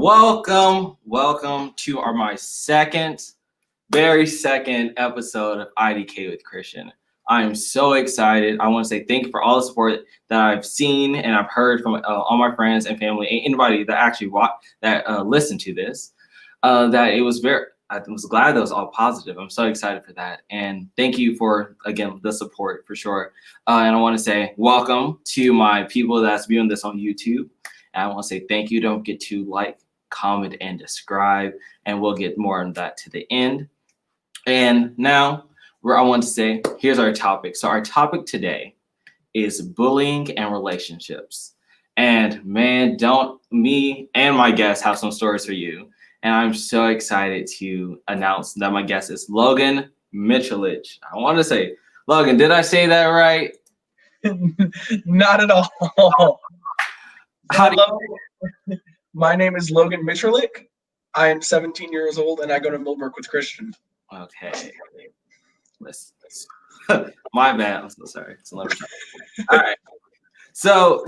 Welcome to my very second episode of IDK with Christian. I'm so excited. I want to say thank you for all the support that I've seen and I've heard from all my friends and family and anybody that actually listened to this. I was glad that was all positive. I'm so excited for that. And thank you for, again, the support for sure. And I want to say welcome to my people that's viewing this on YouTube. And I want to say thank you. Don't forget to like, comment, and subscribe. And we'll get more on that to the end. And now, I want to say, here's our topic. So our topic today is bullying and relationships. And man, me and my guest have some stories for you. And I'm so excited to announce that my guest is Logan Mitscherlich. I want to say, Logan, did I say that right? Not at all. Hello. My name is Logan Mitscherlich. I am 17 years old and I go to Millbrook with Christian. Okay. My bad. I'm so sorry. All right. So,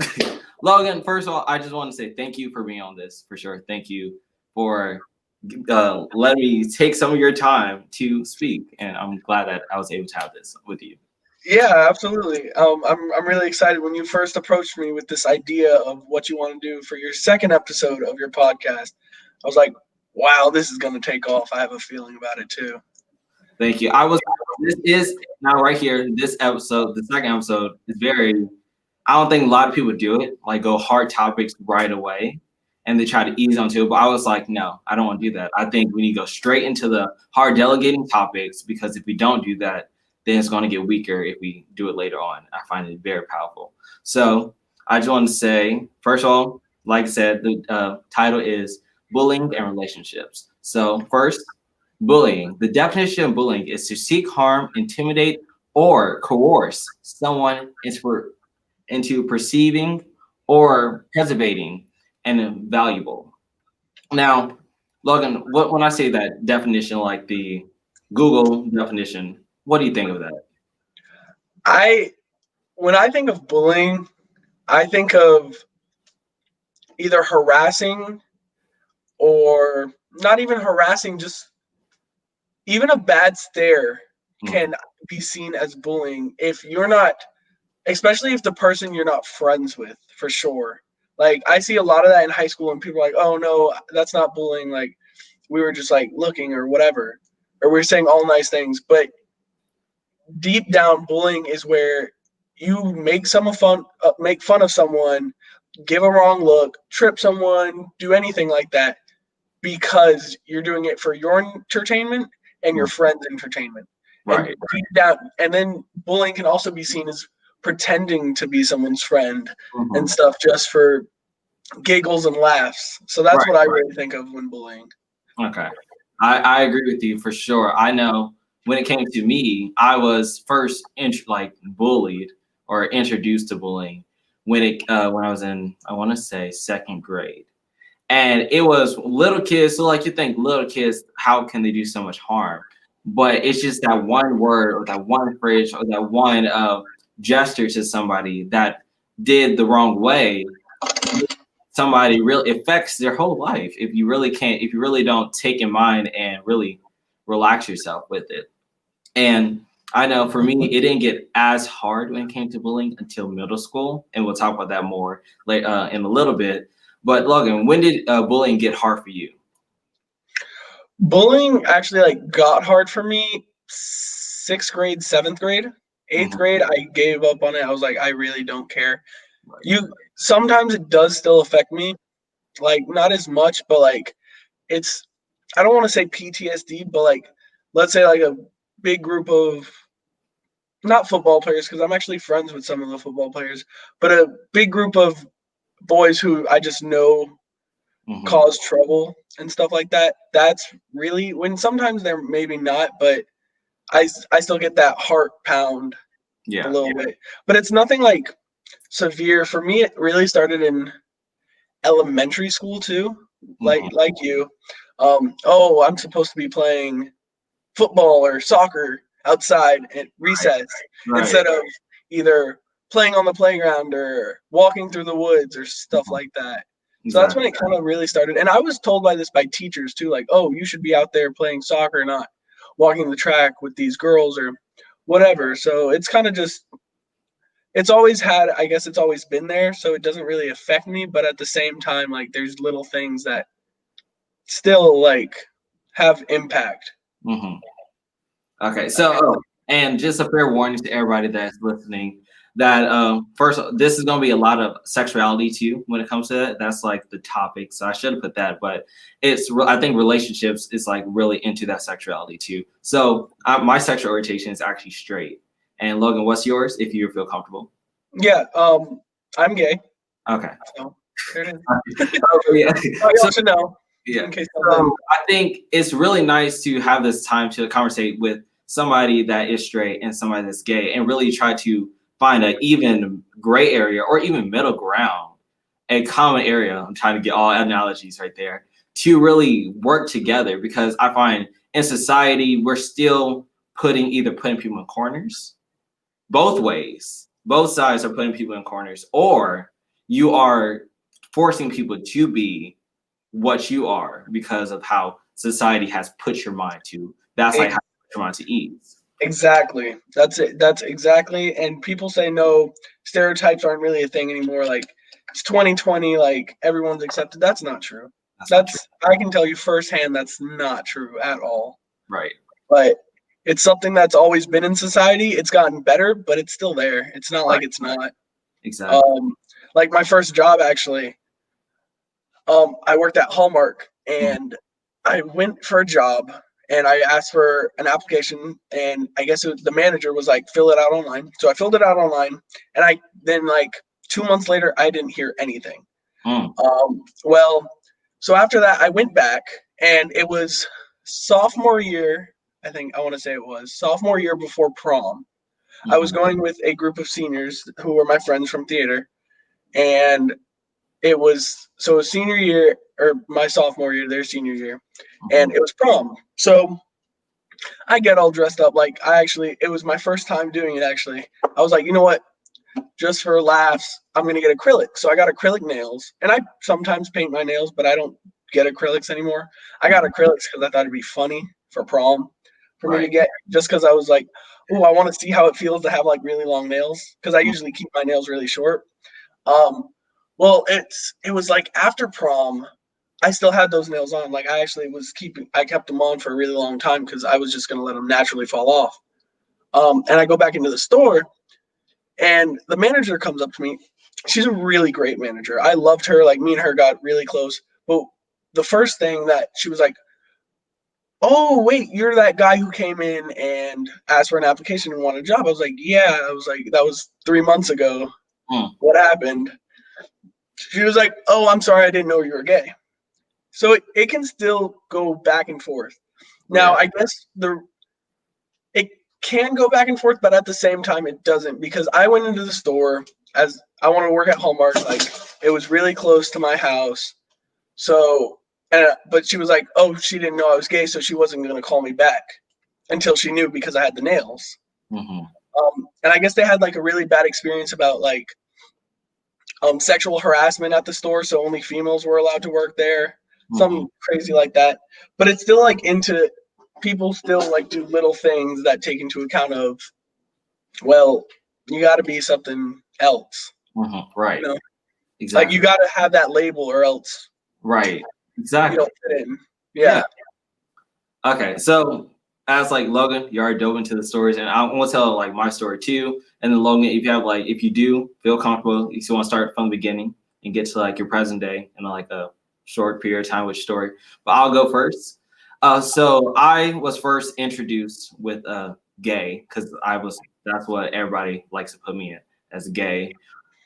Logan, first of all, I just want to say thank you for being on this for sure. Thank you for letting me take some of your time to speak, and I'm glad that I was able to have this with you. Yeah, absolutely. I'm really excited when you first approached me with this idea of what you want to do for your second episode of your podcast. I was like, wow, this is going to take off. I have a feeling about it too. Thank you. This is now right here. This episode, the second episode, is I don't think a lot of people do it, like go hard topics right away, and they try to ease onto it. But I was like, no, I don't want to do that. I think we need to go straight into the hard delegating topics, because if we don't do that, then it's going to get weaker if we do it later on. I find it very powerful. So I just want to say, first of all, like I said, the title is Bullying and Relationships. So first, bullying. The definition of bullying is to seek harm, intimidate, or coerce someone into perceiving or preservating an invaluable. Now, Logan, when I say that definition, like the Google definition, what do you think of that? When I think of bullying, I think of either harassing or not even harassing, just even a bad stare can be seen as bullying if you're not, especially if the person you're not friends with, for sure. Like, I see a lot of that in high school and people are like, oh no, that's not bullying. Like, we were just like looking or whatever, or we're saying all nice things. But deep down, bullying is where you make fun of someone, give a wrong look, trip someone, do anything like that, because you're doing it for your entertainment and your friend's entertainment. Right. And deep down, and then bullying can also be seen as pretending to be someone's friend and stuff just for giggles and laughs. So that's what I really think of when bullying. Okay. I agree with you for sure. I know when it came to me, I was first bullied or introduced to bullying when I was in, I want to say, second grade. And it was little kids. So like, you think little kids, how can they do so much harm? But it's just that one word or that one phrase or that one gesture to somebody that did the wrong way. Somebody really affects their whole life if you really don't take in mind and really relax yourself with it. And I know for me, it didn't get as hard when it came to bullying until middle school. And we'll talk about that more later in a little bit. But Logan, when did bullying get hard for you? Bullying actually got hard for me 6th grade, 7th grade. 8th grade, I gave up on it. I was like, I really don't care. Sometimes it does still affect me, not as much, but it's, I don't want to say PTSD, but let's say a big group of, not football players, because I'm actually friends with some of the football players, but a big group of boys who I just know cause trouble and stuff like that. That's really when sometimes they're maybe not, but I still get that heart pound a little bit. But it's nothing severe. For me, it really started in elementary school too. Like you. I'm supposed to be playing football or soccer outside at recess instead of either playing on the playground or walking through the woods or stuff like that. So that's when it kind of really started. And I was told by teachers too, like, oh, you should be out there playing soccer, not walking the track with these girls or whatever. So it's kind of just, I guess it's always been there. So it doesn't really affect me. But at the same time, like, there's little things that still like have impact. Mm-hmm. Okay, so and just a fair warning to everybody that's listening that first, this is going to be a lot of sexuality too when it comes to that. That's like the topic, so I should have put that, but I think relationships is like really into that sexuality too. So my sexual orientation is actually straight. And Logan, what's yours if you feel comfortable? Yeah, I'm gay. Okay. So there it is. Yeah. So, should know. Yeah. I think it's really nice to have this time to conversate with somebody that is straight and somebody that's gay and really try to find an even gray area or even middle ground, a common area. I'm trying to get all analogies right there to really work together, because I find in society, we're still putting people in corners both ways. Both sides are putting people in corners, or you are forcing people to be what you are because of how society has put your mind to. That's like how you put your mind to ease. Exactly. That's it. That's exactly. And people say no, stereotypes aren't really a thing anymore. Like, it's 2020, like everyone's accepted. That's not true. I can tell you firsthand that's not true at all. Right. But it's something that's always been in society. It's gotten better, but it's still there. It's not like it's not. Exactly. Like my first job actually, I worked at Hallmark, and I went for a job and I asked for an application, and I guess the manager was like, fill it out online. So I filled it out online, and then like 2 months later, I didn't hear anything. Well, so after that, I went back, and it was sophomore year. I want to say it was sophomore year before prom. I was going with a group of seniors who were my friends from theater, and it was senior year, or my sophomore year, their senior year, and it was prom. So I get all dressed up. Like, it was my first time doing it actually. I was like, you know what? Just for laughs, I'm going to get acrylic. So I got acrylic nails, and I sometimes paint my nails, but I don't get acrylics anymore. I got acrylics because I thought it'd be funny for prom for me to get, just because I was like, oh, I want to see how it feels to have like really long nails, because I usually keep my nails really short. Well, it was like after prom, I still had those nails on. Like, I kept them on for a really long time because I was just going to let them naturally fall off. And I go back into the store, and the manager comes up to me. She's a really great manager. I loved her. Like, me and her got really close. But the first thing that she was like, oh, wait, you're that guy who came in and asked for an application and wanted a job. I was like, yeah. I was like, that was 3 months ago. What happened? She was like, oh, I'm sorry, I didn't know you were gay. So it can still go back and forth. Now, I guess it can go back and forth, but at the same time, it doesn't, because I went into the store as I want to work at Hallmark. Like, it was really close to my house. So, but she was like, oh, she didn't know I was gay, so she wasn't going to call me back until she knew, because I had the nails. And I guess they had like a really bad experience about like sexual harassment at the store, so only females were allowed to work there. Something crazy like that. But it's still like people still like do little things that take into account of, well, you got to be something else. Right. You know? Exactly. Like, you got to have that label, or else. Right. Exactly. You don't fit in. Yeah. Okay. So as like Logan, you already dove into the stories, and I want to tell like my story too. And then Logan, if you do feel comfortable, you still want to start from the beginning and get to like your present day in like a short period of time with your story. But I'll go first. So I was first introduced with gay, because that's what everybody likes to put me in, as gay.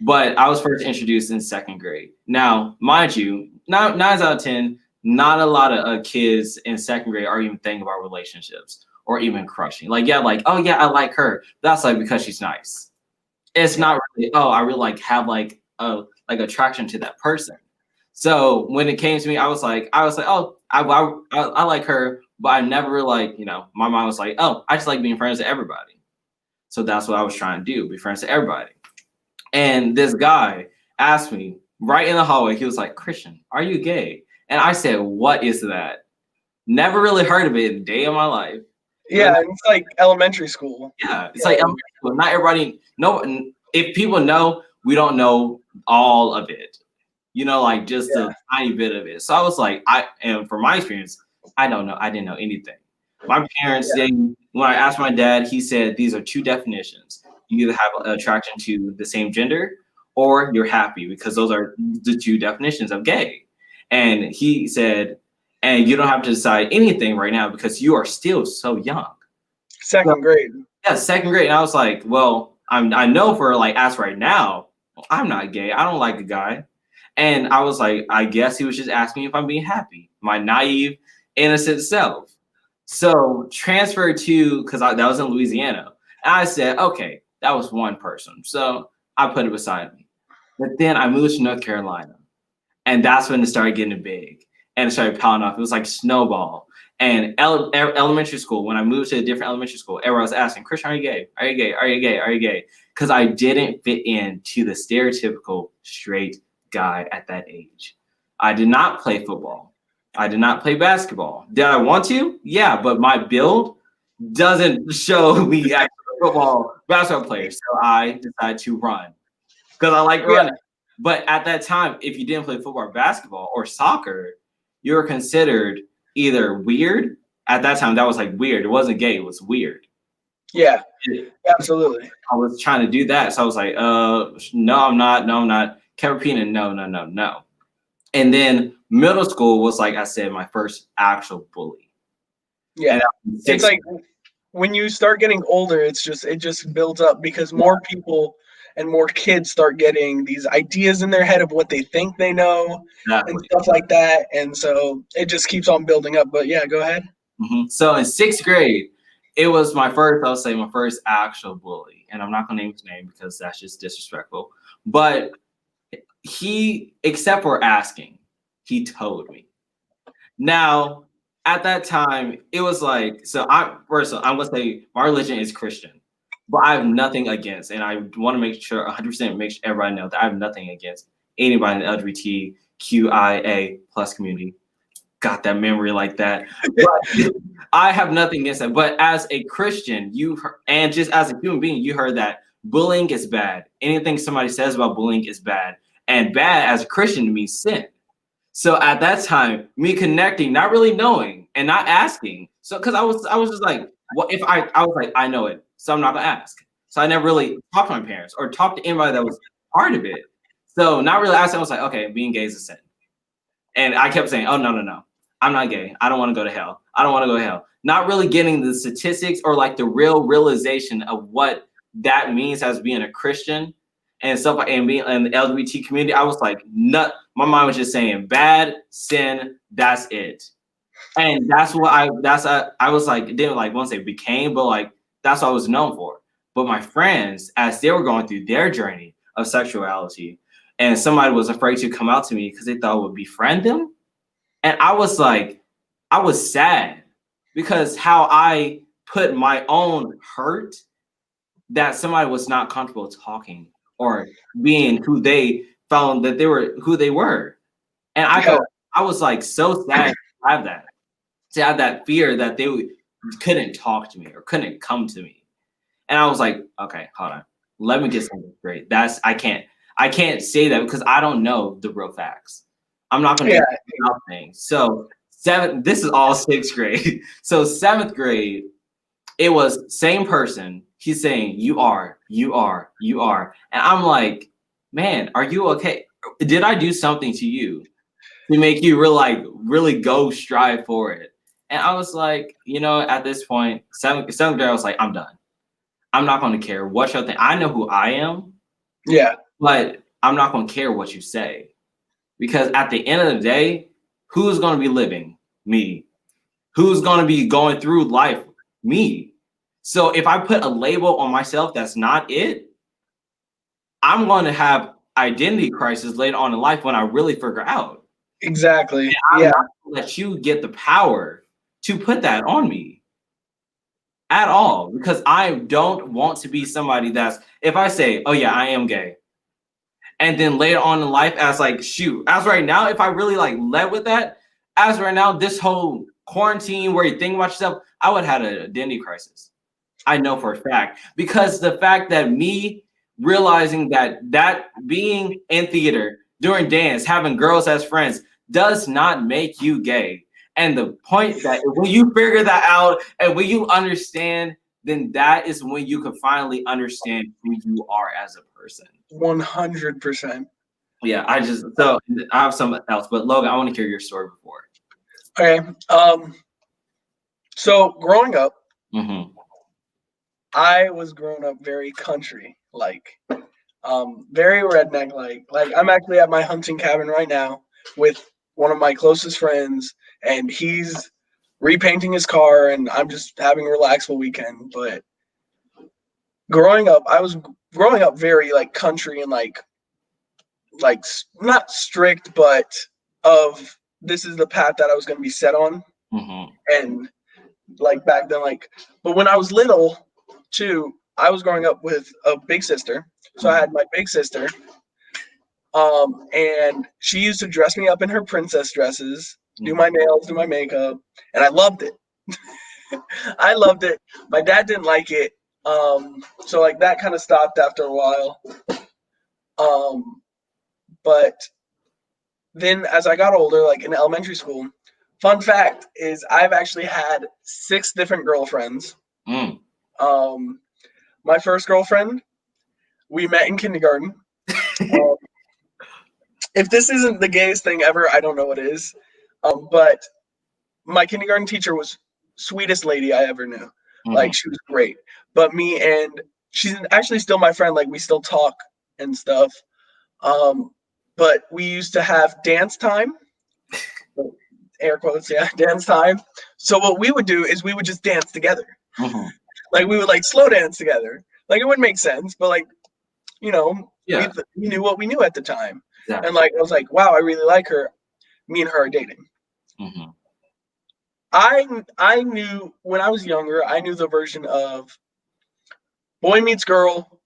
But I was first introduced in second grade. Now, mind you, 9 out of 10, not a lot of kids in second grade are even thinking about relationships or even crushing. Like, oh yeah, I like her. That's like because she's nice. It's not really, oh, I really like have like attraction to that person. So when it came to me, I was like, oh, I like her, but I never like, my mom was like, oh, I just like being friends with everybody. So that's what I was trying to do, be friends with everybody. And this guy asked me, right in the hallway. He was like, Christian, are you gay? And I said, what is that? Never really heard of it a day of my life. Yeah, it's like elementary school. Yeah, it's like elementary school. Not everybody know. If people know, we don't know all of it. You know, like just a tiny bit of it. So I was like, and from my experience, I don't know. I didn't know anything. My parents, when I asked my dad, he said these are two definitions. You either have an attraction to the same gender or you're happy, because those are the two definitions of gay. And he said, and you don't have to decide anything right now because you are still so young. Second grade. Yeah, second grade. And I was like, well, I know for like as right now, I'm not gay. I don't like a guy. And I was like, I guess he was just asking me if I'm being happy. My naive, innocent self. So transferred to, because that was in Louisiana. And I said, okay, that was one person. So I put it beside me. But then I moved to North Carolina. And that's when it started getting big. And it started piling off. It was like snowball. And elementary school, when I moved to a different elementary school, everyone was asking, Christian, are you gay? Are you gay? Are you gay? Are you gay? Because I didn't fit into the stereotypical straight guy at that age. I did not play football. I did not play basketball. Did I want to? Yeah, but my build doesn't show me as a football, basketball player. So I decided to run because I like running. But at that time, if you didn't play football or basketball or soccer, you were considered either weird. At that time, that was like weird. It wasn't gay. It was weird. Yeah, absolutely. I was trying to do that. So I was like, no, I'm not. No, I'm not. Kept repeating, no. And then middle school was, like I said, my first actual bully. Yeah. It's like when you start getting older, it just builds up because more people and more kids start getting these ideas in their head of what they think they know and stuff like that. And so it just keeps on building up. But yeah, go ahead. Mm-hmm. So in sixth grade, it was my first actual bully. And I'm not going to name his name because that's just disrespectful. But he, except for asking, he told me. Now, at that time, it was like, I'm going to say my religion is Christian. But I have nothing against, and I want to make sure 100% make sure everybody knows that I have nothing against anybody in the LGBTQIA plus community. Got that memory like that. But I have nothing against that. But as a Christian, and just as a human being, you heard that bullying is bad. Anything somebody says about bullying is bad. And bad as a Christian means sin. So at that time, me connecting, not really knowing and not asking. So because I was just like, what if I was like, I know it. So I'm not gonna ask. So I never really talked to my parents or talked to anybody that was part of it. So not really asking, I was like, okay, being gay is a sin. And I kept saying, oh, no. I'm not gay. I don't want to go to hell. I don't want to go to hell. Not really getting the statistics or like the real realization of what that means as being a Christian and stuff, and being in the LGBT community. I was like, my mind was just saying bad, sin, that's it. And that's what I was like, didn't like once it became, but like that's what I was known for. But my friends, as they were going through their journey of sexuality, and somebody was afraid to come out to me because they thought it would befriend them. And I was like, I was sad because how I put my own hurt that somebody was not comfortable talking or being who they found that they were who they were. And I was like so sad to have that fear that they couldn't talk to me or couldn't come to me. And I was like, okay, hold on. Let me get something straight. I can't say that because I don't know the real facts. I'm not going to do things. So this is all sixth grade. So seventh grade, it was same person. He's saying, you are. And I'm like, man, are you okay? Did I do something to you to make you really go strive for it? And I was like, at this point, seventh grade, I was like, I'm done. I'm not going to care what you think. I know who I am. Yeah. But I'm not going to care what you say. Because at the end of the day, who's going to be living? Me. Who's going to be going through life? Me. So if I put a label on myself that's not it, I'm going to have identity crisis later on in life when I really figure out. Exactly. And I'm not going to let you get the power to put that on me at all. Because I don't want to be somebody if I say, oh yeah, I am gay. And then later on in life, as like, shoot, as right now, if I really like led with that, as right now, this whole quarantine where you think about yourself, I would have had an identity crisis. I know for a fact, because the fact that me realizing that being in theater during dance, having girls as friends does not make you gay. And the point that when you figure that out and when you understand, then that is when you can finally understand who you are as a person. 100%. Yeah, so I have something else, but Logan, I want to hear your story before. Okay. So growing up, I was growing up very country, like, very redneck, like I'm actually at my hunting cabin right now with one of my closest friends, and he's repainting his car, and I'm just having a relaxful weekend. But growing up, I was growing up very like country and like not strict, but of this is the path that I was going to be set on. And like back then, like, but when I was little too, I was growing up with a big sister. So I had my big sister, and she used to dress me up in her princess dresses, do my nails, do my makeup, and I loved it. I loved it. My dad didn't like it, so like that kind of stopped after a while. But then as I got older, like in elementary school, fun fact is I've actually had 6 different girlfriends. My first girlfriend, we met in kindergarten. If this isn't the gayest thing ever, I don't know what is. But my kindergarten teacher was sweetest lady I ever knew. Like, she was great. But she's actually still my friend. Like, we still talk and stuff. But we used to have dance time. Air quotes, yeah, dance time. So what we would do is we would just dance together. Like, we would like slow dance together. Like, it wouldn't make sense, but like, you know, we knew what we knew at the time. Exactly. And like, I was like, wow, I really like her. Me and her are dating. I knew when I was younger, I knew the version of boy meets girl,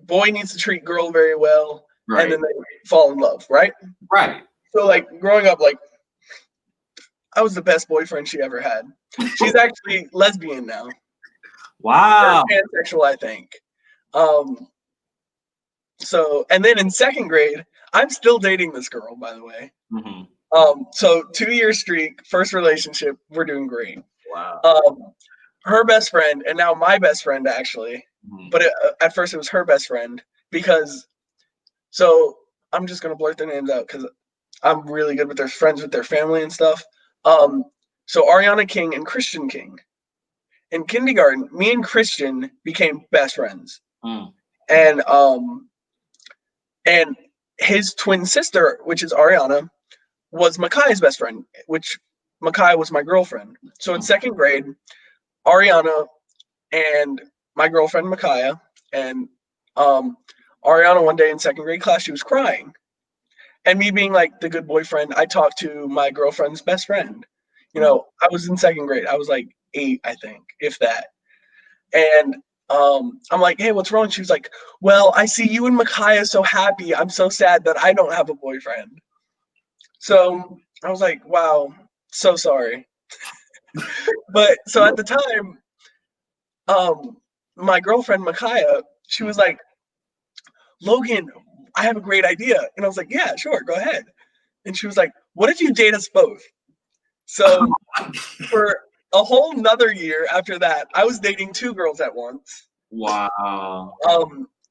boy needs to treat girl very well, and then they fall in love, right? Right. So like growing up, like I was the best boyfriend she ever had. She's actually lesbian now. Wow. Or pansexual, I think. So, and then in 2nd grade, I'm still dating this girl, by the way. So 2-year streak, first relationship, we're doing great. Wow. Her best friend, and now my best friend, actually. But at first it was her best friend because, so I'm just going to blurt their names out because I'm really good with their friends, with their family and stuff. So Ariana King and Christian King. In kindergarten, me and Christian became best friends. And his twin sister, which is Ariana, was Makai's best friend, which Makai was my girlfriend. So in 2nd grade, Ariana and my girlfriend Makaya, and Ariana one day in 2nd grade class, she was crying. And me being like the good boyfriend, I talked to my girlfriend's best friend. You know, I was in 2nd grade. I was like 8, I think, if that. And I'm like, hey, what's wrong? She was like, well, I see you and Makaya so happy. I'm so sad that I don't have a boyfriend. So I was like, wow, so sorry. But so at the time, my girlfriend Makaya, she was like, Logan, I have a great idea. And I was like, yeah, sure, go ahead. And she was like, what if you date us both? So for a whole nother year after that, I was dating 2 girls at once. Wow.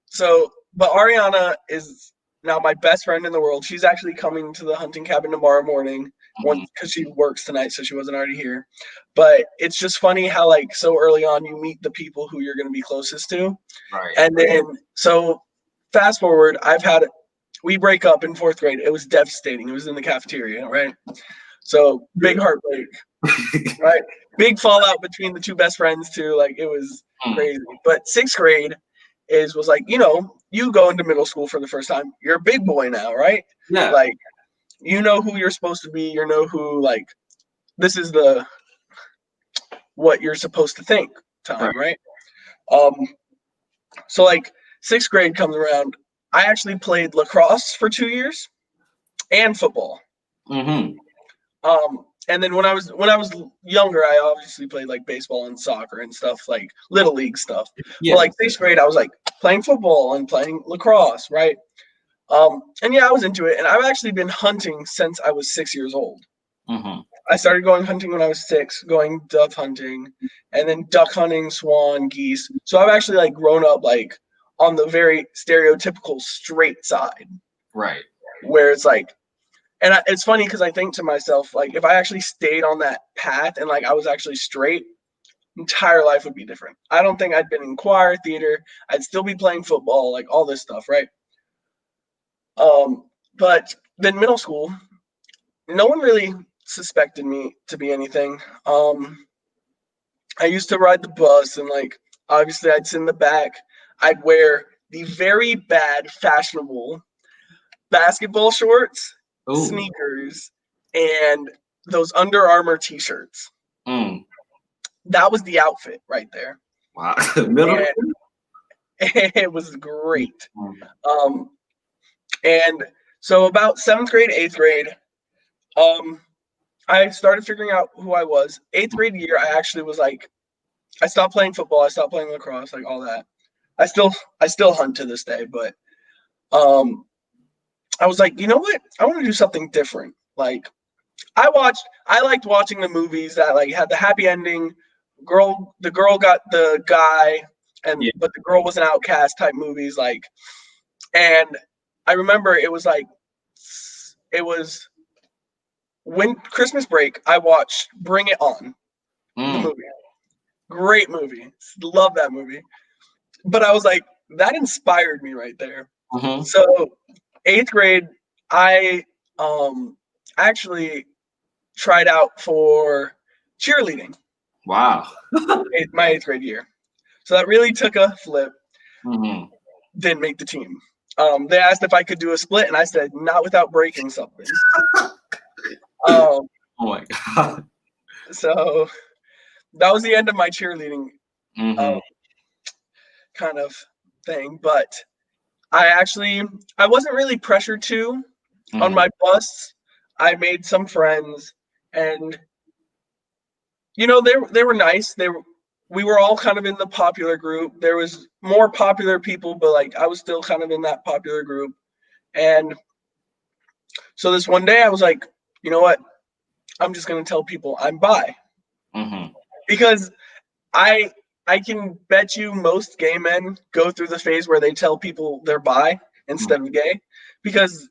So, but Ariana is now my best friend in the world. She's actually coming to the hunting cabin tomorrow morning, because she works tonight, so she wasn't already here. But it's just funny how like so early on you meet the people who you're going to be closest to. Right. And then so fast forward, we break up in 4th grade. It was devastating. It was in the cafeteria, right? So big heartbreak, right? Big fallout between the 2 best friends too. Like it was crazy. But 6th grade was like, you know, you go into middle school for the first time. You're a big boy now, right? Yeah. Like, you know who you're supposed to be. You know who, like, this is what you're supposed to think time, right? So like 6th grade comes around. I actually played lacrosse for 2 years and football. Mm-hmm. And then when I was younger, I obviously played like baseball and soccer and stuff, like little league stuff. Yeah. But like 6th grade, I was like playing football and playing lacrosse, right? And yeah, I was into it. And I've actually been hunting since I was 6 years old. Mm-hmm. I started going hunting when I was 6, going dove hunting, and then duck hunting, swan, geese. So I've actually like grown up like on the very stereotypical straight side, Right. where it's like, and it's funny because I think to myself, like, if I actually stayed on that path and like I was actually straight, entire life would be different. I don't think I'd been in choir, theater. I'd still be playing football, like all this stuff, right? But then middle school, no one really suspected me to be anything. I used to ride the bus and like obviously I'd sit in the back. I'd wear the very bad fashionable basketball shorts, Ooh. sneakers, and those Under Armour t-shirts. Mm. That was the outfit right there. Wow. Middle. And it was great. Mm. And so about 7th grade, 8th grade, I started figuring out who I was. 8th grade year, I actually was like, I stopped playing football, I stopped playing lacrosse, like all that. I still hunt to this day, but um I was like, you know what? I want to do something different. Like I liked watching the movies that like had the happy ending. The girl got the guy, and Yeah. but the girl was an outcast type movies. Like, and I remember it was when Christmas break. I watched Bring It On, the Mm. movie. Great movie. Love that movie. But I was like, that inspired me right there. Mm-hmm. So 8th grade, I actually tried out for cheerleading. Wow. My 8th grade year. So that really took a flip. Mm-hmm. Didn't make the team. They asked if I could do a split, and I said not without breaking something. Um, Oh my God. so that was the end of my cheerleading Mm-hmm. um, kind of thing. But I wasn't really pressured to. On Mm-hmm. my bus, I made some friends, and they were nice. We were all kind of in the popular group. There was more popular people, but like I was still kind of in that popular group. And so this one day I was like, you know what? I'm just gonna tell people I'm bi. Mm-hmm. Because I I can bet you most gay men go through the phase where they tell people they're bi instead of gay. Because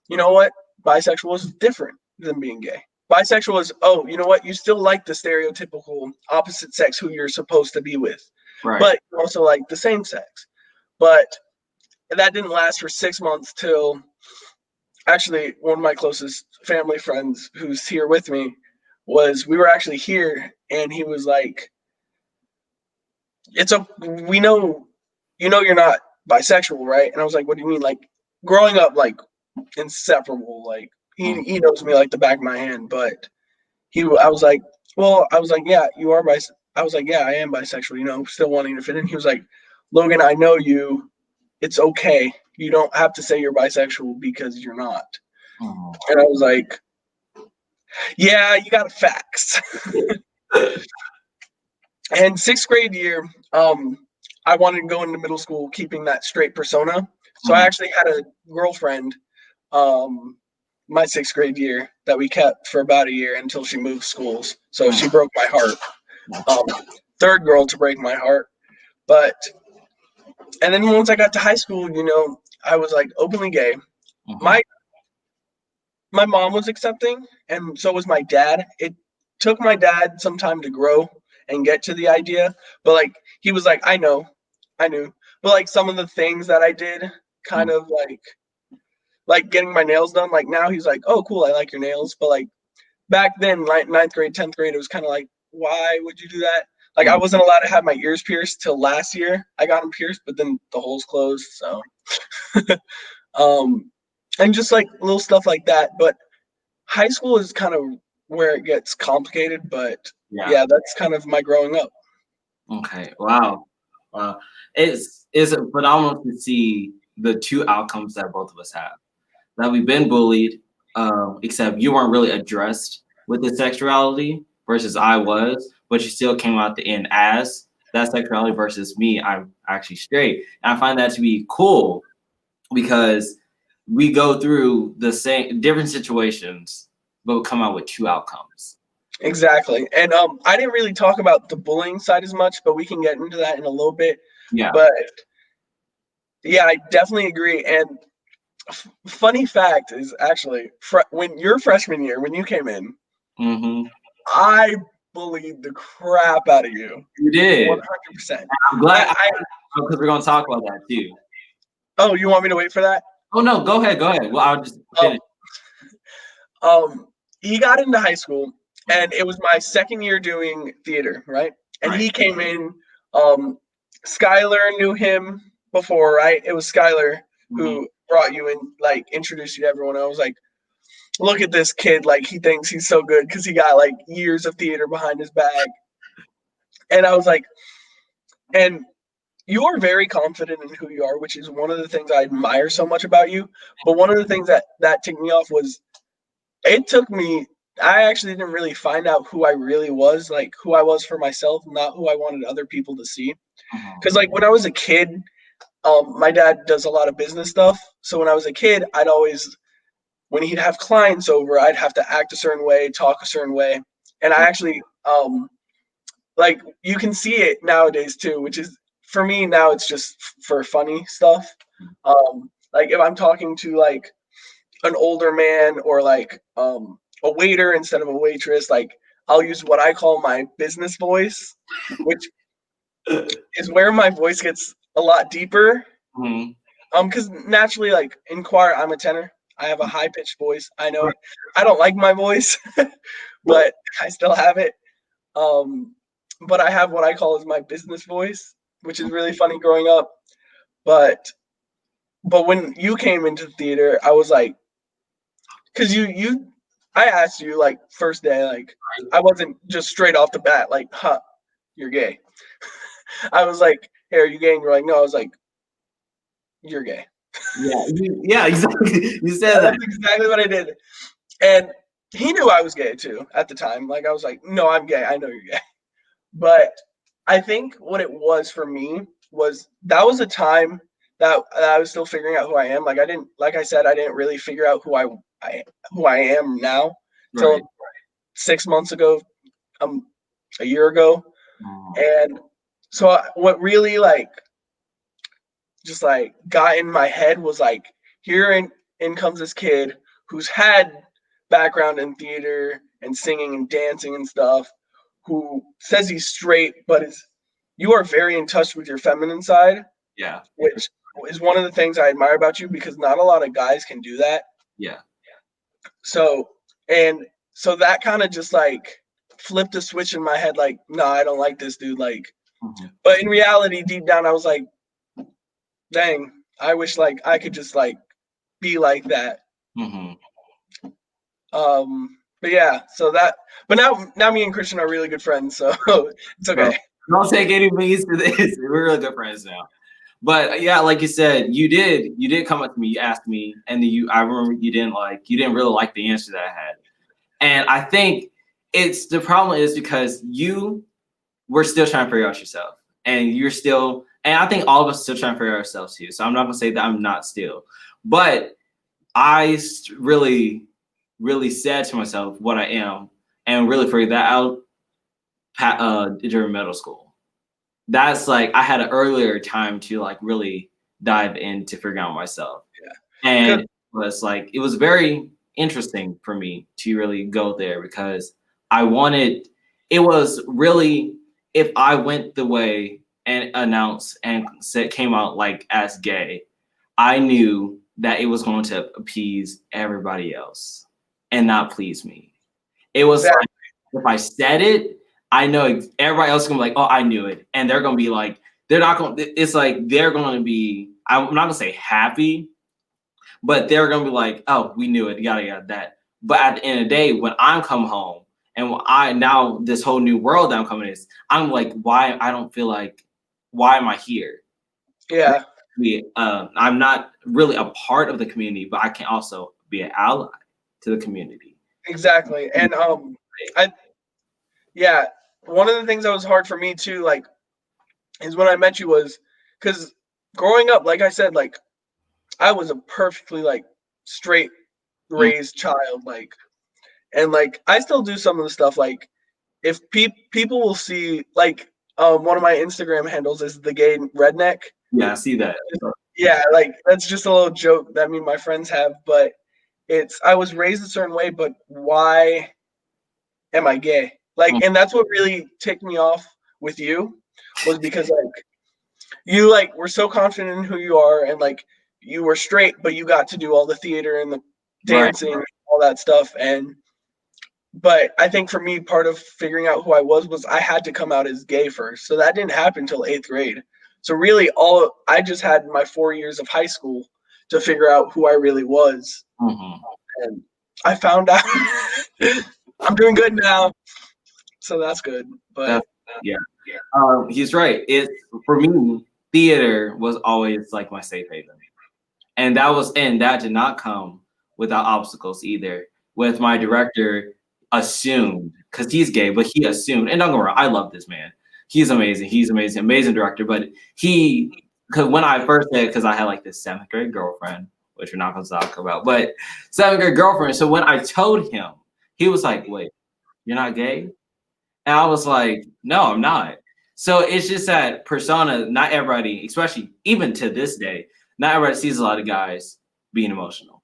you know what? Bisexual is different than being gay. Bisexual is, oh, you know what? You still like the stereotypical opposite sex who you're supposed to be with, Right. but you also like the same sex. But that didn't last for 6 months till actually one of my closest family friends who's here with me we were actually here and he was like, it's a we know you're not bisexual, right? And I was like, what do you mean? Like growing up like inseparable, like he knows me like the back of my hand, but I was like, yeah, you are I was like, yeah, I am bisexual, still wanting to fit in. He was like, Logan, I know you. It's okay. You don't have to say you're bisexual because you're not. Mm-hmm. And I was like, yeah, you got facts. And 6th grade year, I wanted to go into middle school keeping that straight persona. So I Mm-hmm. actually had a girlfriend my 6th grade year that we kept for about a year until she moved schools. So she broke my heart. Third girl to break my heart. But and then once I got to high school, I was like openly gay. Mm-hmm. My mom was accepting, and so was my dad. It took my dad some time to grow and get to the idea, but like he was like, I knew, but like some of the things that I did, kind of like getting my nails done. Like now he's like, oh, cool, I like your nails, but like back then, like 9th grade, 10th grade, it was kind of like, why would you do that? Like I Mm-hmm. wasn't allowed to have my ears pierced till last year. I got them pierced, but then the holes closed. So, um, and just like little stuff like that. But high school is kind of where it gets complicated. But Yeah. yeah, that's kind of my growing up. Okay. Wow. It's phenomenal to see the two outcomes that both of us have. That we've been bullied, except you weren't really addressed with the sexuality versus I was, but you still came out the end as that sexuality versus me. I'm actually straight. And I find that to be cool because we go through the same different situations, but we come out with two outcomes. Exactly. And I didn't really talk about the bullying side as much, but we can get into that in a little bit. Yeah. But yeah, I definitely agree. And funny fact is actually when your freshman year, when you came in, Mm-hmm. I bullied the crap out of you. You did. 100%. I'm glad because we're gonna talk about that too. Oh, you want me to wait for that? Oh no, go ahead. Well, I'll just finish. He got into high school, and it was my second year doing theater, right? And he came in. Skylar knew him before, right? It was Skylar who brought you in, like introduced you to everyone. I was like, look at this kid, like he thinks he's so good because he got like years of theater behind his bag. And I was like, and you are very confident in who you are, which is one of the things I admire so much about you. But one of the things that ticked me off was it took me. I actually didn't really find out who I really was, like who I was for myself, not who I wanted other people to see. Because like when I was a kid, my dad does a lot of business stuff. So when I was a kid, I'd always, when he'd have clients over, I'd have to act a certain way, talk a certain way. And I actually, like you can see it nowadays too, which is for me now it's just for funny stuff. Like if I'm talking to like an older man or like a waiter instead of a waitress, like I'll use what I call my business voice, which is where my voice gets a lot deeper. Because naturally, like in choir, I'm a tenor. I have a high pitched voice. I know it. I don't like my voice, but I still have it. But I have what I call as my business voice, which is really funny growing up. But when you came into theater, I was like, because I asked you like first day, like I wasn't just straight off the bat like, huh, you're gay. I was like, hey, are you gay? And you're like, no. I was like, you're gay. Yeah, exactly. You said that. That's exactly what I did. And he knew I was gay too at the time. Like I was like, no, I'm gay. I know you're gay. But I think what it was for me was that was a time that I was still figuring out who I am. Like I didn't, like I said, I didn't really figure out who I am now till 6 months ago, a year ago. And so what really like just like got in my head was like, here in comes this kid who's had background in theater and singing and dancing and stuff, who says he's straight, but you are very in touch with your feminine side. Yeah. Which is one of the things I admire about you because not a lot of guys can do that. Yeah. So that kind of just like flipped a switch in my head, like, no, I don't like this dude. Like, but in reality, deep down, I was like, dang, I wish like I could just like be like that. But yeah, so that. But now me and Christian are really good friends, so it's okay. Don't take anything used to this. We're really good friends now. But yeah, like you said, you did come up to me, you asked me, and then I remember you didn't really like the answer that I had. And I think the problem is because you were still trying to figure out yourself. And I think all of us still trying to figure out ourselves too. So I'm not gonna say that I'm not still. But I really, really said to myself what I am and really figured that out during middle school. That's like I had an earlier time to like really dive into figuring out myself. Yeah. And it was very interesting for me to really go there because it was really, if I went the way and announced and came out like as gay, I knew that it was going to appease everybody else and not please me. It was like, if I said it, I know everybody else is gonna be like, oh, I knew it. And they're gonna be like, it's like they're gonna be, I'm not gonna say happy, but they're gonna be like, oh, we knew it, yada yada that. But at the end of the day, when I'm come home and now this whole new world that I'm coming in, I'm like, why am I here? Yeah. I'm not really a part of the community, but I can also be an ally to the community. Exactly. And I yeah, one of the things that was hard for me too, like, is when I met you was because growing up, like I said, like I was a perfectly like straight Mm, raised child, like, and like I still do some of the stuff. Like if people will see, like, one of my Instagram handles is the gay redneck. yeah, I see that. Yeah, like that's just a little joke that me and my friends have, but it's I was raised a certain way, but why am I gay? Like, Mm, and that's what really ticked me off with you was because like you like were so confident in who you are and like you were straight, but you got to do all the theater and the right. dancing, all that stuff. And but I think for me, part of figuring out who I was I had to come out as gay first. So that didn't happen until 8th grade. So really all I just had my 4 years of high school to figure out who I really was. Hmm. And I found out I'm doing good now. So that's good. But That's yeah. He's right. It's for me, theater was always like my safe haven. And that did not come without obstacles either. With my director assumed, because he's gay, but he assumed, and don't get me wrong, I love this man. He's amazing. He's amazing, amazing director. But because when I first said, because I had like this 7th grade girlfriend, which we're not going to talk about, but 7th grade girlfriend. So when I told him, he was like, "Wait, you're not gay?" And I was like, "No, I'm not." So it's just that persona. Not everybody, especially even to this day, not everybody sees a lot of guys being emotional,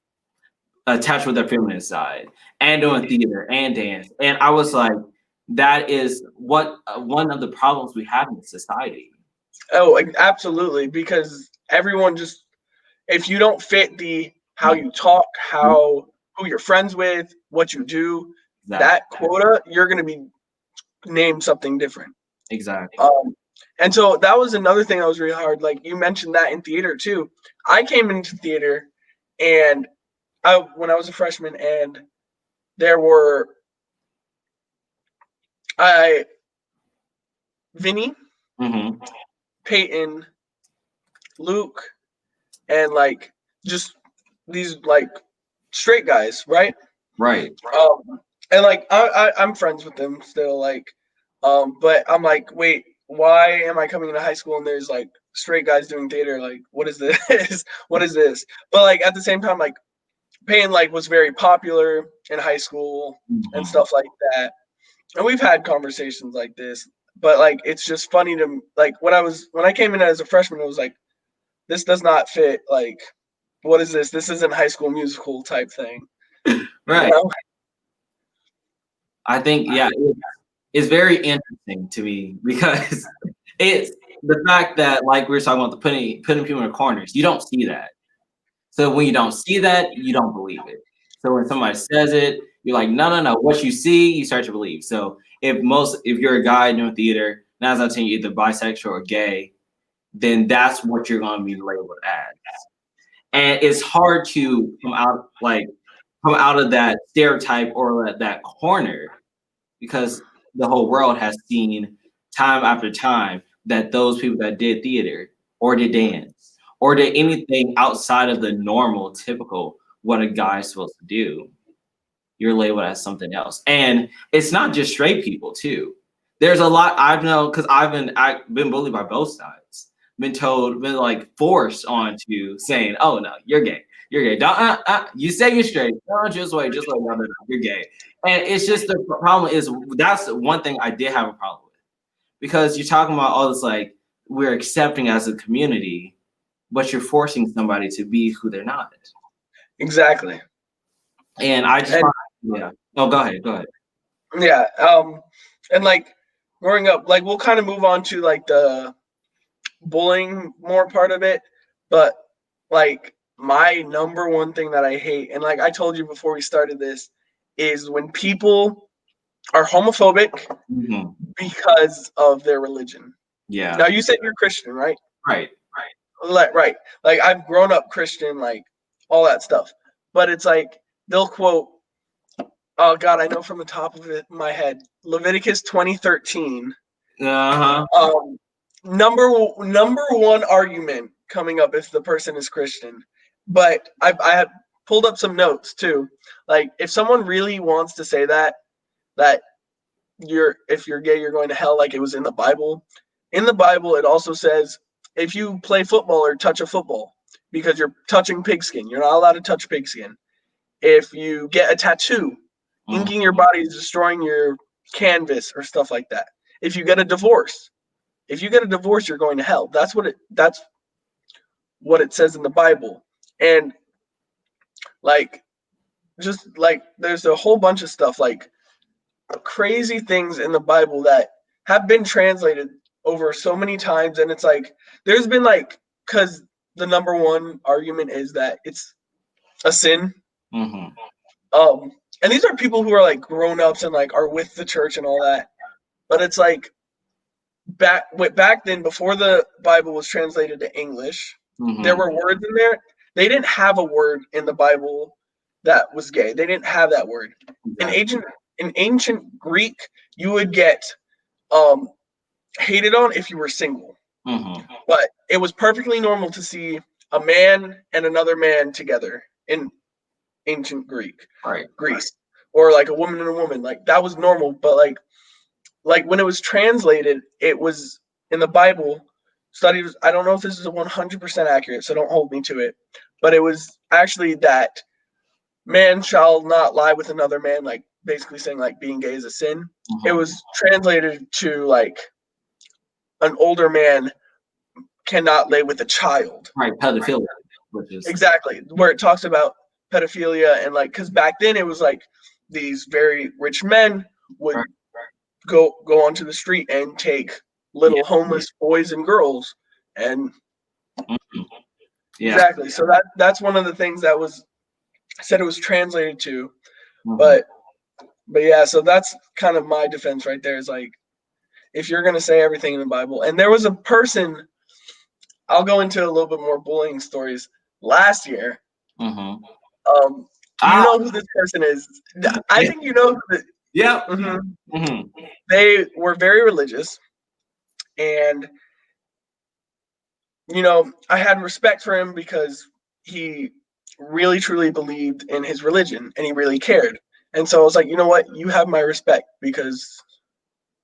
attached with their feminine side, and doing theater and dance. And I was like, that is what one of the problems we have in society. oh, like, absolutely, because everyone just if you don't fit the how you talk, how who you're friends with, what you do, Exactly. that quota, you're gonna be named something different. Exactly. And so that was another thing that was really hard. Like you mentioned that in theater too. I came into theater, and when I was a freshman, and there were I Vinny, Hmm. Peyton, Luke, and like just these like straight guys, right? Right. And like I'm friends with them still, like, but I'm like, wait, why am I coming into high school and there's like straight guys doing theater? Like, what is this? What is this? But like at the same time, like Payne like was very popular in high school and Hmm. stuff like that. And we've had conversations like this, but like it's just funny to like when I came in as a freshman, it was like this does not fit. Like, what is this? This isn't High School Musical type thing, you Right. know? I think yeah, it's very interesting to me because it's the fact that like we were talking about the putting people in corners. You don't see that. So when you don't see that, you don't believe it. So when somebody says it, you're like, no, no, no. What you see, you start to believe. So if you're a guy doing theater, 9 out of 10 you're either bisexual or gay, then that's what you're going to be labeled as. And it's hard to come out of that stereotype or that corner because the whole world has seen time after time that those people that did theater or did dance or did anything outside of the normal, typical what a guy's supposed to do, you're labeled as something else. And it's not just straight people too. There's a lot I've known because I've been bullied by both sides. Been like forced onto saying, "Oh no, you're gay. You're gay. Don't, you say you're straight. Don't just wait. No, no, no, you're gay." And it's just the problem is that's one thing I did have a problem with because you're talking about all this like we're accepting as a community, but you're forcing somebody to be who they're not. Exactly. And I just And find, yeah. Oh, go ahead. Go ahead. yeah, and like growing up, like we'll kind of move on to like the bullying more part of it, but like my number one thing that I hate, and like I told you before we started this, is when people are homophobic Mhm. because of their religion. Yeah. Now you said you're Christian, right? Right. Right. Like I've grown up Christian, like all that stuff. But it's like they'll quote, oh God, I know from the top of my head, Leviticus 20:13. Uh huh. Um, number one argument coming up if the person is Christian. But I have pulled up some notes too. Like if someone really wants to say that if you're gay you're going to hell, like it was in the Bible. In the Bible it also says if you play football or touch a football because you're touching pigskin, you're not allowed to touch pigskin. If you get a tattoo, inking your body is destroying your canvas or stuff like that. If you get a divorce, you're going to hell. That's what it says in the Bible. And like just like there's a whole bunch of stuff like crazy things in the Bible that have been translated over so many times, and it's like there's been like because the number one argument is that it's a sin. And these are people who are like grown ups and like are with the church and all that, but it's like back then before the Bible was translated to English, there were words in there. They didn't have a word in the Bible that was gay. They didn't have that word. Exactly. In ancient Greek, you would get hated on if you were single. But it was perfectly normal to see a man and another man together in ancient Greece, or like a woman and a woman. Like that was normal. But like when it was translated, it was in the Bible. Studies. I don't know if this is 100% accurate, so don't hold me to it. But it was actually that man shall not lie with another man, like basically saying like being gay is a sin. It was translated to like an older man cannot lay with a child. Right, pedophilia. Exactly, where it talks about pedophilia and like because back then it was like these very rich men would go onto the street and take little homeless boys and girls and exactly. So that's one of the things that was said it was translated to, but yeah. So that's kind of my defense right there. Is like if you're gonna say everything in the Bible, and there was a person. I'll go into a little bit more bullying stories. Last year, you know who this person is. I think you know who They were very religious, and you know, I had respect for him because he really truly believed in his religion and he really cared. And so I was like, you know what, you have my respect because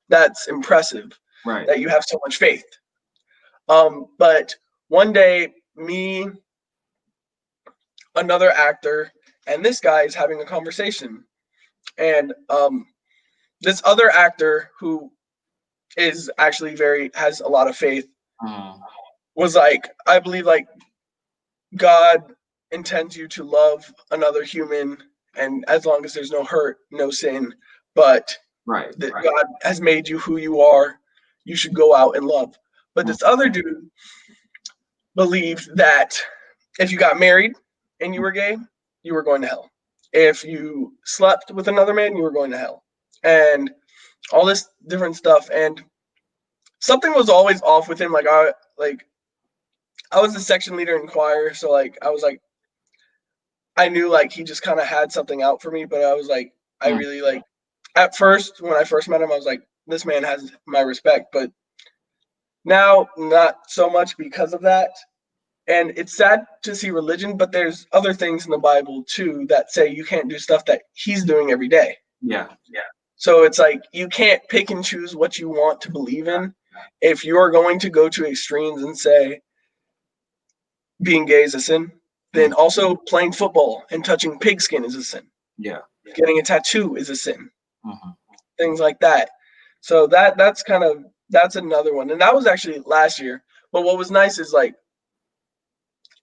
that's impressive that you have so much faith. But one day, me, another actor, and this guy is having a conversation. And this other actor who is actually has a lot of faith was like, I believe like God intends you to love another human, and as long as there's no hurt, no sin, but God has made you who you are, you should go out and love. But this other dude believed that if you got married and you were gay, you were going to hell. If you slept with another man, you were going to hell. And all this different stuff. And something was always off with him. Like I was the section leader in choir, so like I knew like he just kind of had something out for me, but I was like, I really like at first when I first met him, I was like, this man has my respect, but now not so much because of that. And it's sad to see religion, but there's other things in the Bible too that say you can't do stuff that he's doing every day. Yeah. So it's like you can't pick and choose what you want to believe in. If you're going to go to extremes and say being gay is a sin, then also playing football and touching pigskin is a sin. Yeah. Getting a tattoo is a sin. Things like that. So that's another one. And that was actually last year. But what was nice is like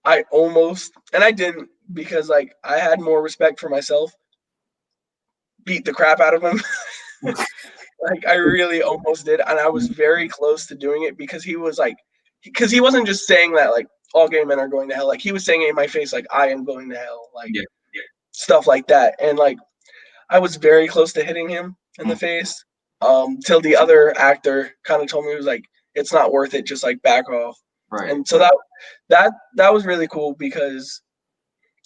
I almost, and I didn't because like I had more respect for myself, beat the crap out of him. Like I really almost did. And I was very close to doing it because he wasn't just saying that like all gay men are going to hell. Like he was saying it in my face, like I am going to hell, like stuff like that. And like I was very close to hitting him in the face. Till the other actor kind of told me, he was like, it's not worth it, just like back off. And so that was really cool because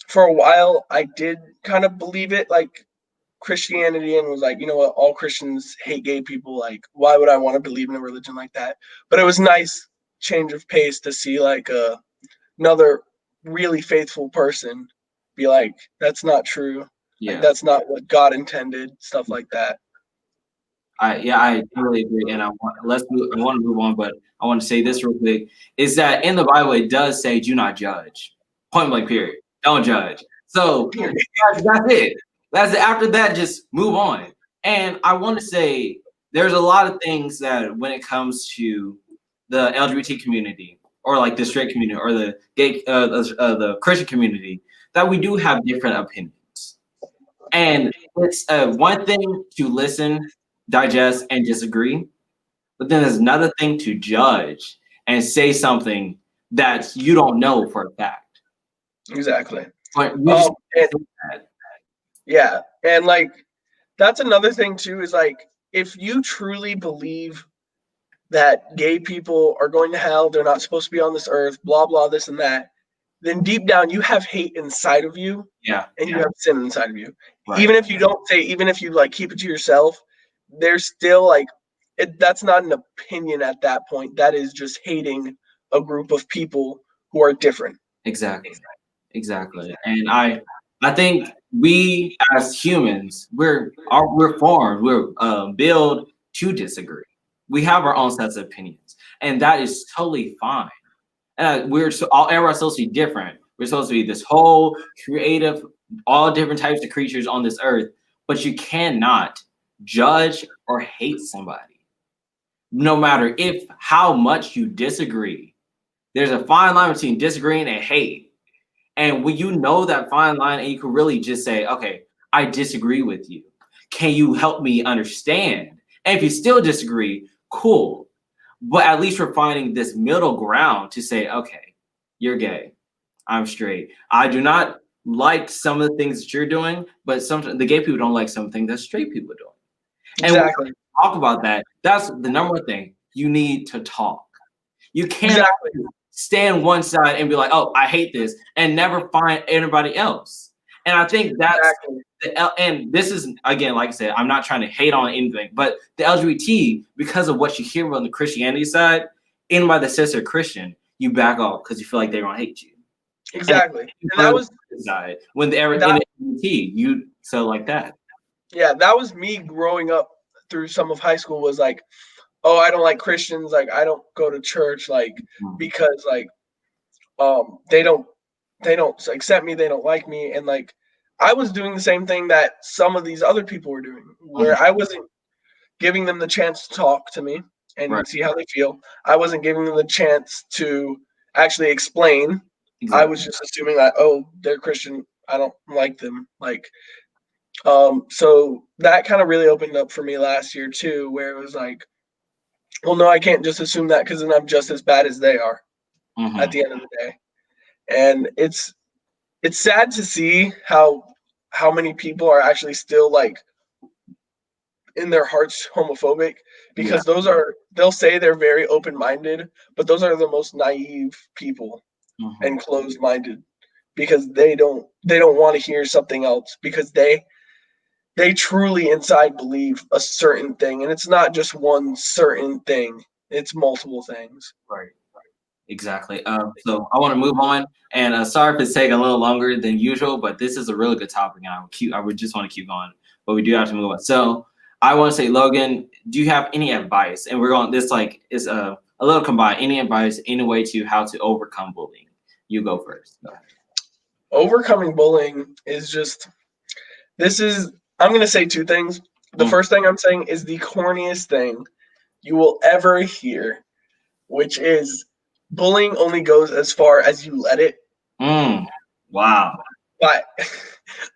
for a while I did kind of believe it, like Christianity, and was like, you know what, all Christians hate gay people. Like, why would I want to believe in a religion like that? But it was nice change of pace to see like another really faithful person be like, that's not true. Like, that's not what God intended, stuff like that. I totally agree, and I want to move on, but I want to say this real quick: is that in the Bible it does say, "Do not judge." Point blank. Period. Don't judge. So that's it. That's it. After that, just move on. And I want to say there's a lot of things that when it comes to the LGBT community, or like the straight community, or the gay, the Christian community, that we do have different opinions. And it's one thing to listen, digest, and disagree, but then there's another thing to judge and say something that you don't know for a fact. Exactly. But we just yeah, and like that's another thing too, is like if you truly believe that gay people are going to hell, they're not supposed to be on this earth, blah blah, this and that, then deep down you have hate inside of you, and you have sin inside of you. Right. Even if you don't say, even if you like keep it to yourself, there's still like that's not an opinion at that point. That is just hating a group of people who are different. Exactly. And I think we as humans, we're formed, we're built to disagree. We have our own sets of opinions, and that is totally fine. Everyone's supposed to be different. We're supposed to be this whole creative, all different types of creatures on this earth, but you cannot judge or hate somebody, no matter how much you disagree. There's a fine line between disagreeing and hate. And when you know that fine line, and you can really just say, okay, I disagree with you. Can you help me understand? And if you still disagree, cool. But at least we're finding this middle ground to say, okay, you're gay, I'm straight. I do not like some of the things that you're doing, but sometimes the gay people don't like some things that straight people are doing. Exactly. And when we talk about that, that's the number one thing. You need to talk. You can't stand one side and be like, oh, I hate this, and never find anybody else. And I think that's and this is, again, like I said, I'm not trying to hate on anything, but the LGBT, because of what you hear on the Christianity side, anybody that says they're Christian, you back off because you feel like they're gonna hate you. Exactly. And that was side when they're in LGBT, you so like that. Yeah, that was me growing up through some of high school, was like, oh, I don't like Christians, like I don't go to church, like because like they don't accept me, they don't like me, and like I was doing the same thing that some of these other people were doing, where I wasn't giving them the chance to talk to me and see how they feel. I wasn't giving them the chance to actually explain. Exactly. I was just assuming that, oh, they're Christian, I don't like them, like so that kind of really opened up for me last year too, where it was like, well, no, I can't just assume that, because then I'm just as bad as they are at the end of the day. And it's sad to see how many people are actually still like in their hearts homophobic, because they'll say they're very open-minded, but those are the most naive people and closed-minded, because they don't want to hear something else, because they truly inside believe a certain thing, and it's not just one certain thing, it's multiple things. Right. Exactly. So I want to move on, and sorry if it's taking a little longer than usual, but this is a really good topic, and I would just want to keep going, but we do have to move on. So I want to say, Logan, do you have any advice? And we're going, this like is a little combined. Any advice, any way to how to overcome bullying? You go first. Go ahead. Overcoming bullying is just, I'm going to say two things. The first thing I'm saying is the corniest thing you will ever hear, which is bullying only goes as far as you let it. Wow. But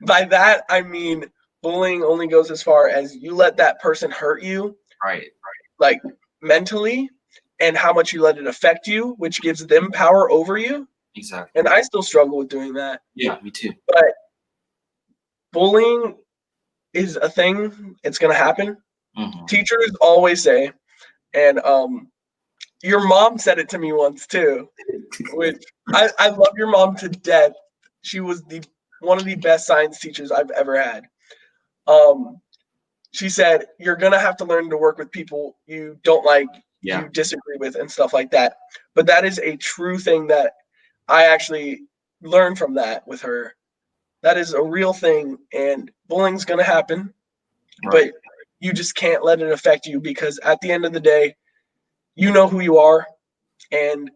by that, I mean bullying only goes as far as you let that person hurt you. Right. Like mentally, and how much you let it affect you, which gives them power over you. Exactly. And I still struggle with doing that. Yeah, me too. But bullying is a thing. It's going to happen. Teachers always say, and your mom said it to me once too, which I love your mom to death. She was one of the best science teachers I've ever had. She said, you're going to have to learn to work with people you don't like, you disagree with, and stuff like that. But that is a true thing that I actually learned from that with her. That is a real thing, and bullying's going to happen, Right. but you just can't let it affect you, because at the end of the day, you know who you are, and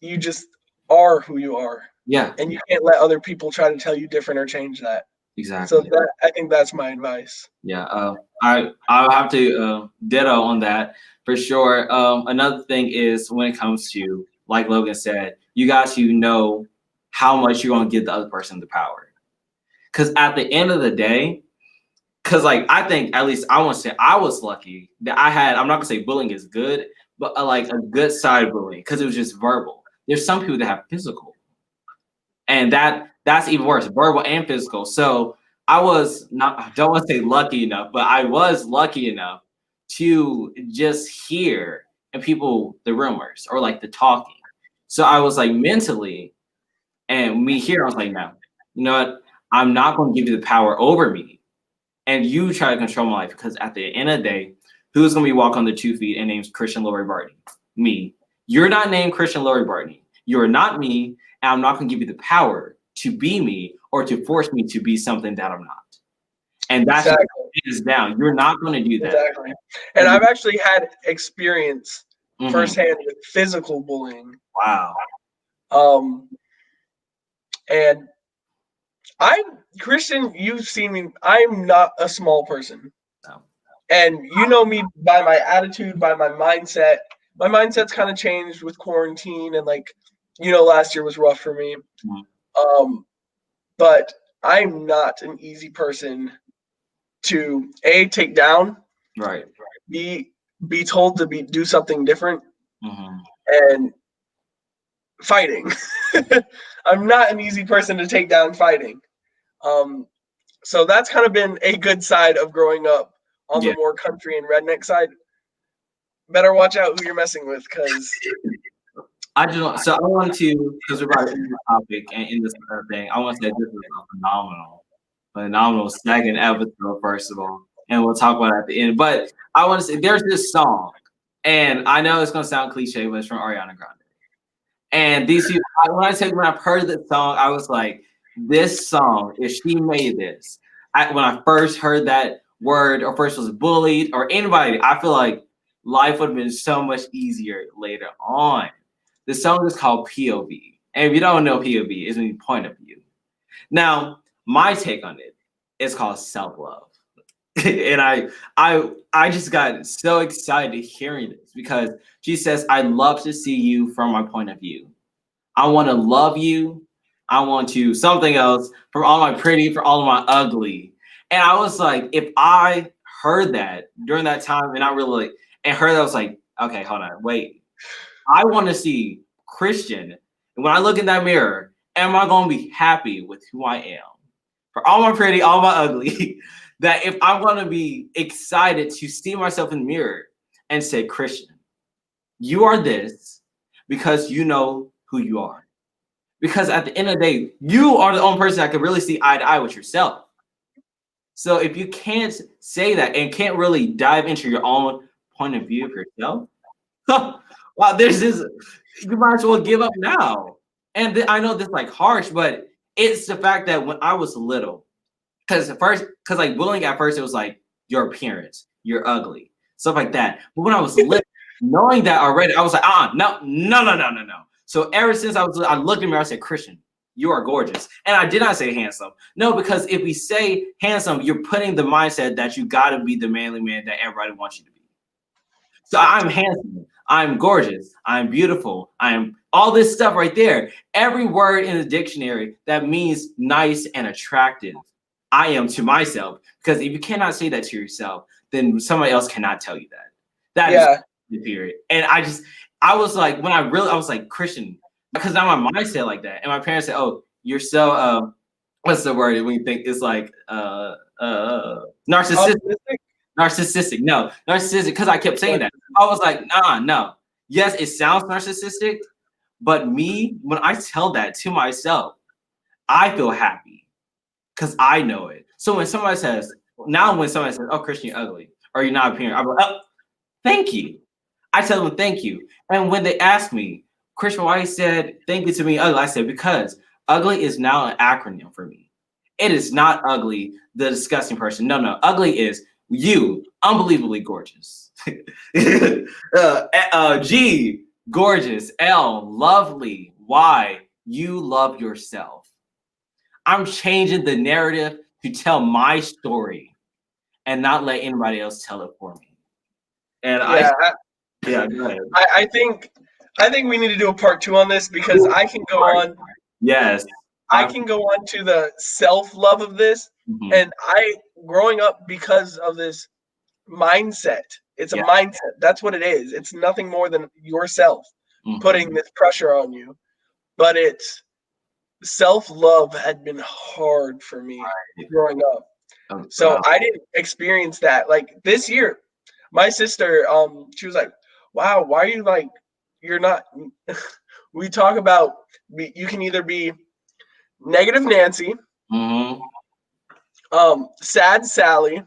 you just are who you are. Yeah. And you can't let other people try to tell you different or change that. So Exactly. I think that's my advice. Yeah. I'll have to ditto on that for sure. Another thing is when it comes to, like Logan said, you got to know how much you're gonna give the other person the power. Because at the end of the day, because like I think at least I want to say I was lucky that I had. I'm not gonna say bullying is good, but like a good side of bullying because it was just verbal. There's some people that have physical, and that's even worse, verbal and physical. So I was not. I don't want to say lucky enough, but I was lucky enough to just hear and people the rumors or like the talking. So I was like mentally, and me here, I was like, no, you know what? I'm not going to give you the power over me and you try to control my life because at the end of the day, who's gonna be walking on the 2 feet and named Christian Lori Bartney? Me. You're not named Christian Lori Bartney. You're not me, and I'm not gonna give you the power to be me or to force me to be something that I'm not. And that's just Exactly. hands down. You're not gonna do that. Exactly. And I've actually had experience Mhm. firsthand with physical bullying. Wow. And I'm Christian, you've seen me, I'm not a small person. No. And you know me by my attitude, by my mindset. My mindset's kind of changed with quarantine, and like, last year was rough for me. Mhm. But I'm not an easy person to take down, Right. be told to do something different, Mhm. and fighting. I'm not an easy person to take down fighting. So that's kind of been a good side of growing up on the Yeah. more country and redneck side. Better watch out who you're messing with, because I just want, so I want to, because we're about to end the topic and in this thing, I want to say this is a phenomenal second episode, first of all, and we'll talk about it at the end. But I want to say there's this song, and I know it's gonna sound cliche, but it's from Ariana Grande. And these people, when I've heard this song, I was like, this song, if she made this, when I first heard that word or first was bullied or anybody, I feel like life would have been so much easier later on. The song is called POV. And if you don't know POV, it's mean point of view. Now, my take on it is called self-love. And I just got so excited hearing this because she says, I love to see you from my point of view. I want to love you. I want to something else from all my pretty, for all of my ugly. And I was like, if I heard that during that time and I really and heard that, I was like, okay, hold on, wait. I want to see Christian. And when I look in that mirror, am I going to be happy with who I am? For all my pretty, all my ugly, that if I'm going to be excited to see myself in the mirror and say, Christian, you are this because you know who you are. Because at the end of the day, you are the only person that can really see eye to eye with yourself. So if you can't say that and can't really dive into your own point of view of yourself, wow, there's this, you might as well give up now. And I know this like harsh, but it's the fact that when I was little, because like bullying at first, it was like your appearance, you're ugly, stuff like that. But when I was little, knowing that already, I was like, no. So ever since I looked in the mirror, I said, Christian, you are gorgeous. And I did not say handsome. No, because if we say handsome, you're putting the mindset that you gotta be the manly man that everybody wants you to be. So I'm handsome, I'm gorgeous, I'm beautiful, I'm all this stuff right there. Every word in the dictionary that means nice and attractive, I am to myself. Because if you cannot say that to yourself, then somebody else cannot tell you that. That is the period. And I was like, I was like, Christian, because now my mindset like that. And my parents said, oh, you're so what's the word when you think it's like narcissistic. Narcissistic. No, narcissistic, because I kept saying that. I was like, no. Yes, it sounds narcissistic, but me, when I tell that to myself, I feel happy because I know it. So when somebody says, oh, Christian, you're ugly, or you're not appearing, I'm like, oh, thank you. I tell them thank you. And when they ask me, Christian, why you said thank you to me ugly? I said, because ugly is now an acronym for me. It is not ugly, the disgusting person. No. Ugly is you, unbelievably gorgeous. G, gorgeous. L, lovely. Y, you love yourself. I'm changing the narrative to tell my story and not let anybody else tell it for me. And Yeah, yeah, go ahead. I think we need to do a part 2 on this because I can go on. Yes. I can go on to the self-love of this. Mhm. And growing up because of this mindset, it's a mindset. That's what it is. It's nothing more than yourself putting this pressure on you. But it's self-love had been hard for me growing up. So I didn't experience that. Like this year, my sister, she was like, wow, why are you like, you're not, we talk about, you can either be negative Nancy, sad Sally,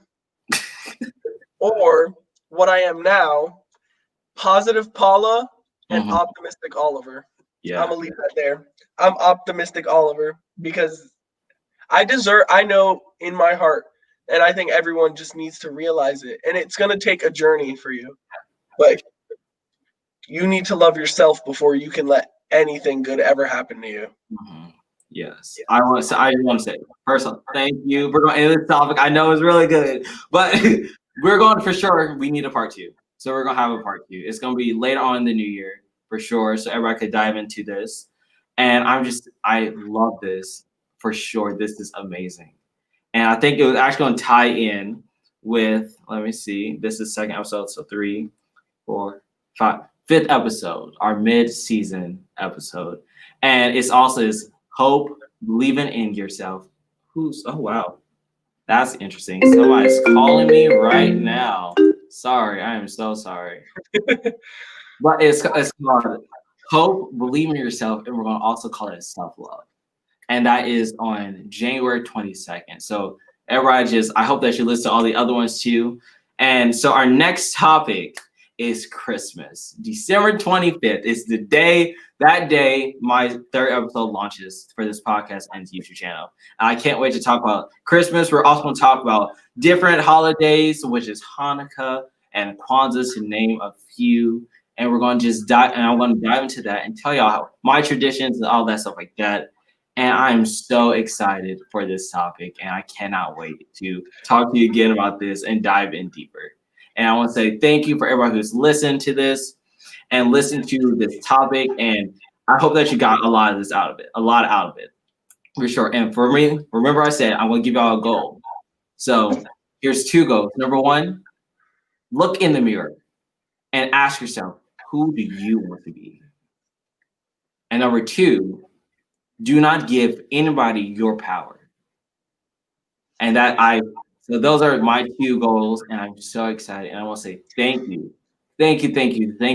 or what I am now, positive Paula and optimistic Oliver. Yeah. I'm gonna leave that there. I'm optimistic Oliver because I know in my heart, and I think everyone just needs to realize it. And it's gonna take a journey for you. But you need to love yourself before you can let anything good ever happen to you. Yes. I want to say, first of all, thank you for going into this topic. I know it's really good, but we're going for sure. We need a part 2. So we're going to have a part 2. It's going to be later on in the new year for sure. So everybody could dive into this. And I love this for sure. This is amazing. And I think it was actually going to tie in with, let me see, this is second episode. So 3, 4, 5, 5th episode, our mid-season episode. And it's also this hope, believing in yourself. Oh, wow. That's interesting. Somebody's calling me right now. Sorry, I am so sorry. But it's called Hope, Believe in Yourself, and we're going to also call it self-love. And that is on January 22nd. So everybody I hope that you listen to all the other ones too. And so our next topic is Christmas. December 25th is that day my 3rd episode launches for this podcast and YouTube channel. And I can't wait to talk about Christmas. We're also going to talk about different holidays, which is Hanukkah and Kwanzaa, to name a few. And we're going to I'm going to dive into that and tell y'all my traditions and all that stuff like that. And I'm so excited for this topic, and I cannot wait to talk to you again about this and dive in deeper. And I want to say thank you for everybody who's listened to this and listened to this topic. And I hope that you got a lot out of it, for sure. And for me, remember I said I'm going to give y'all a goal. So here's 2 goals. Number 1, look in the mirror and ask yourself, who do you want to be? And number 2, do not give anybody your power. And so those are my 2 goals, and I'm so excited. And I want to say thank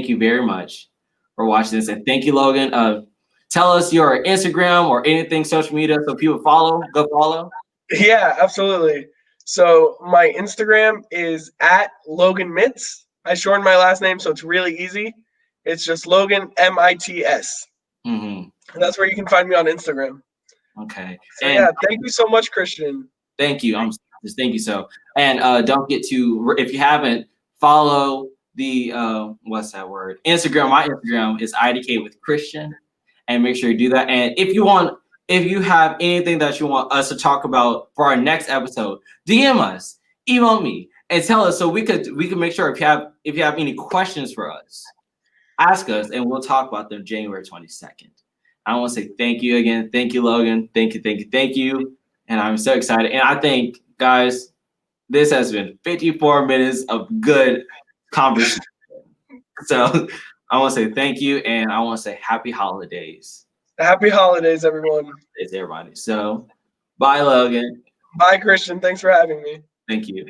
you very much for watching this. And thank you, Logan. Tell us your Instagram or anything social media so people go follow. Yeah, absolutely. So my Instagram is at Logan Mitz. I shortened my last name, so it's really easy. It's just Logan Mits. And that's where you can find me on Instagram. Okay. So yeah, thank you so much, Christian. Thank you. Thank you so. And don't get to, if you haven't, follow the what's that word? Instagram. My Instagram is IDK with Christian, and make sure you do that. And if you have anything that you want us to talk about for our next episode, DM us, email me, and tell us so we could make sure if you have any questions for us, ask us, and we'll talk about them January 22nd. I want to say thank you again. Thank you, Logan. Thank you. And I'm so excited. And I think, guys, this has been 54 minutes of good conversation. So I want to say thank you, and I want to say happy holidays. Happy holidays, everyone. It's everybody. So bye, Logan. Bye, Christian. Thanks for having me. Thank you.